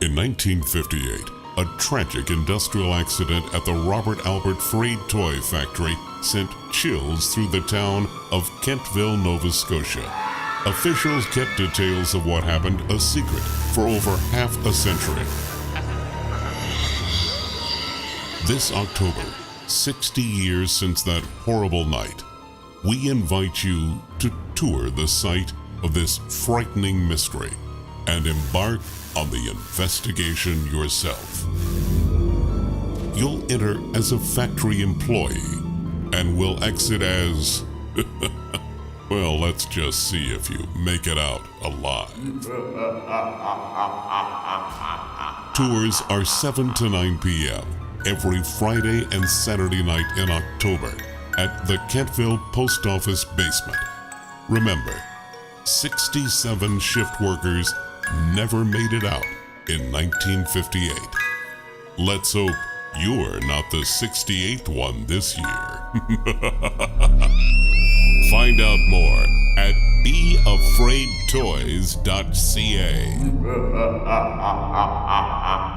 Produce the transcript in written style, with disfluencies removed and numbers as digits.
In 1958, a tragic industrial accident at the Robert Albert Fraid toy factory sent chills through the town of Kentville, Nova Scotia. Officials kept details of what happened a secret for over half a century. This October, 60 years since that horrible night, we invite you to tour the site of this frightening mystery and embark on the investigation yourself. You'll enter as a factory employee and will exit as, well, let's just see if you make it out alive. Tours are 7 to 9 p.m. every Friday and Saturday night in October at the Kentville Post Office Basement. Remember, 67 shift workers never made it out in 1958. Let's hope you're not the 68th one this year. Find out more at B.A.Fraidtoys.ca.